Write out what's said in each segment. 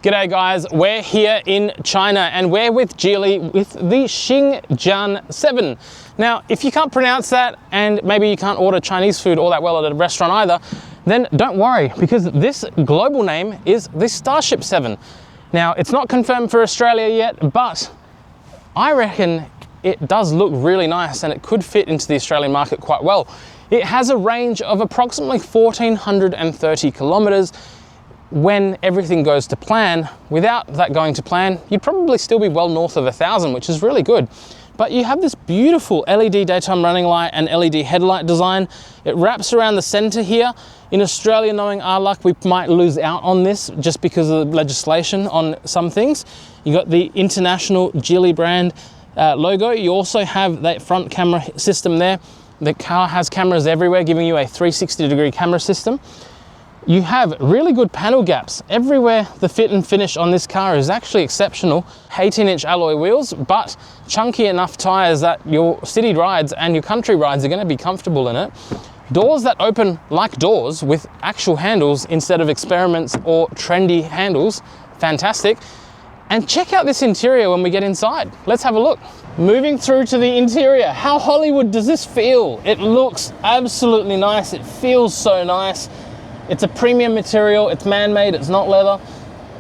G'day guys, we're here in China and we're with Geely with the Xingjiang 7. Now, if you can't pronounce that and maybe you can't order Chinese food all that well at a restaurant either, then don't worry because this global name is the Starship 7. Now, it's not confirmed for Australia yet, but I reckon it does look really nice and it could fit into the Australian market quite well. It has a range of approximately 1,430 kilometers. When everything goes to plan. Without that going to plan, you'd probably still be well north of 1,000, which is really good. But you have this beautiful LED daytime running light and LED headlight design. It wraps around the center here. In Australia, knowing our luck, we might lose out on this just because of the legislation on some things. You got the international Geely brand logo. You also have that front camera system there. The car has cameras everywhere, giving you a 360-degree camera system. You have really good panel gaps. Everywhere the fit and finish on this car is actually exceptional. 18-inch alloy wheels, but chunky enough tires that your city rides and your country rides are going to be comfortable in it. Doors that open like doors with actual handles instead of experiments or trendy handles. Fantastic. And check out this interior when we get inside. Let's have a look. Moving through to the interior. How Hollywood does this feel? It looks absolutely nice. It feels so nice. It's a premium material, it's man-made, it's not leather.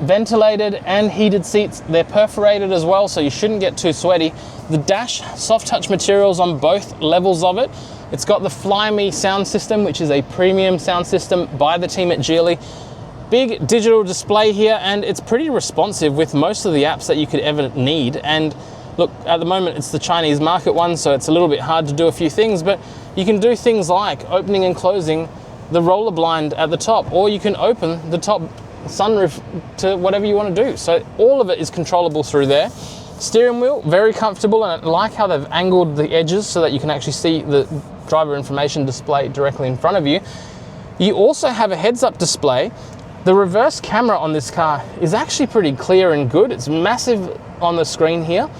Ventilated and heated seats, they're perforated as well, so you shouldn't get too sweaty. The dash, soft touch materials on both levels of it. It's got the Fly Me sound system, which is a premium sound system by the team at Geely. Big digital display here, and it's pretty responsive with most of the apps that you could ever need. And look, at the moment it's the Chinese market one, so it's a little bit hard to do a few things, but you can do things like opening and closing the roller blind at the top, or you can open the top sunroof to whatever you want to do. So all of it is controllable through there. Steering wheel, very comfortable, and I like how they've angled the edges so that you can actually see the driver information display directly in front of you. You also have a heads-up display. The reverse camera on this car is actually pretty clear and good. It's massive on the screen here.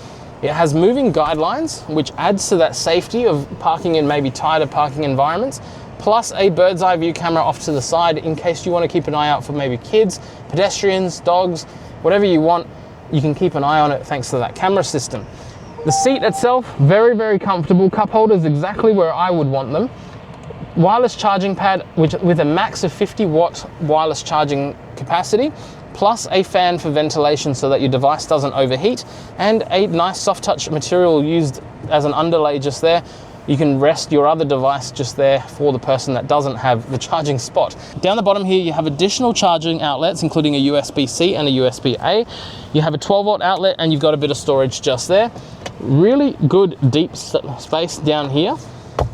It has moving guidelines, which adds to that safety of parking in maybe tighter parking environments, plus a bird's eye view camera off to the side in case you want to keep an eye out for maybe kids, pedestrians, dogs, whatever you want, you can keep an eye on it thanks to that camera system. The seat itself, very, very comfortable. Cup holders exactly where I would want them. Wireless charging pad, which with a max of 50-watt wireless charging capacity, plus a fan for ventilation so that your device doesn't overheat, and a nice soft touch material used as an underlay just there. You can rest your other device just there for the person that doesn't have the charging spot. Down the bottom here, you have additional charging outlets, including a USB-C and a USB-A. You have a 12-volt outlet and you've got a bit of storage just there. Really good deep space down here.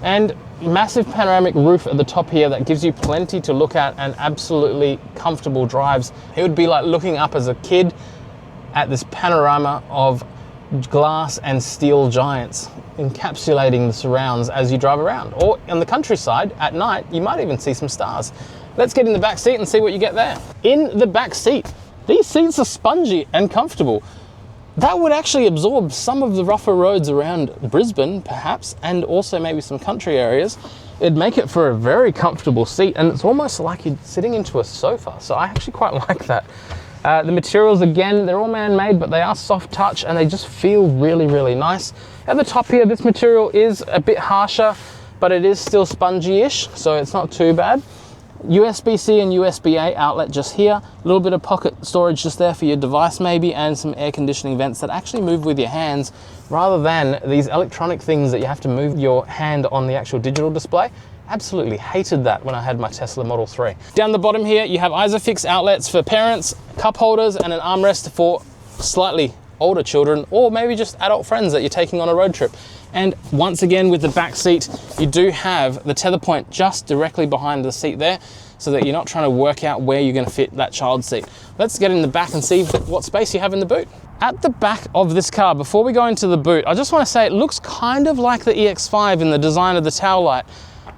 And massive panoramic roof at the top here that gives you plenty to look at and absolutely comfortable drives. It would be like looking up as a kid at this panorama of glass and steel giants encapsulating the surrounds as you drive around. Or on the countryside at night, you might even see some stars. Let's get in the back seat and see what you get there. In the back seat, these seats are spongy and comfortable. That would actually absorb some of the rougher roads around Brisbane, perhaps, and also maybe some country areas. It'd make it for a very comfortable seat, and it's almost like you're sitting into a sofa, so I actually quite like that. The materials, again, they're all man-made, but they are soft touch and they just feel really, really nice. At the top here, this material is a bit harsher, but it is still spongy-ish, so it's not too bad. USB-C and USB-A outlet just here. A little bit of pocket storage just there for your device maybe, and some air conditioning vents that actually move with your hands rather than these electronic things that you have to move your hand on the actual digital display. Absolutely hated that when I had my Tesla Model 3. Down the bottom here, you have ISOFIX outlets for parents, cup holders, and an armrest for slightly older children, or maybe just adult friends that you're taking on a road trip. And once again, with the back seat, you do have the tether point just directly behind the seat there, so that you're not trying to work out where you're going to fit that child seat. Let's get in the back and see what space you have in the boot. At the back of this car, before we go into the boot, I just want to say it looks kind of like the EX5 in the design of the tail light.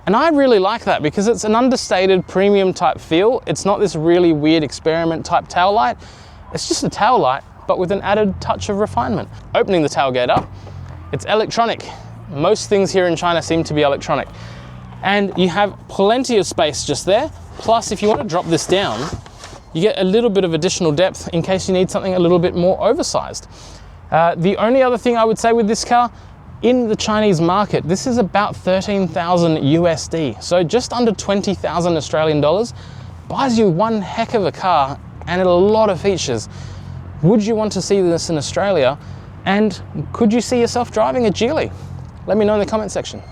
And I really like that because it's an understated premium type feel. It's not this really weird experiment type tail light. It's just a tail light, but with an added touch of refinement. Opening the tailgate up, it's electronic. Most things here in China seem to be electronic. And you have plenty of space just there. Plus, if you want to drop this down, you get a little bit of additional depth in case you need something a little bit more oversized. The only other thing I would say with this car, in the Chinese market, this is about 13,000 USD. So just under 20,000 Australian dollars, buys you one heck of a car and a lot of features. Would you want to see this in Australia? And could you see yourself driving a Geely? Let me know in the comment section.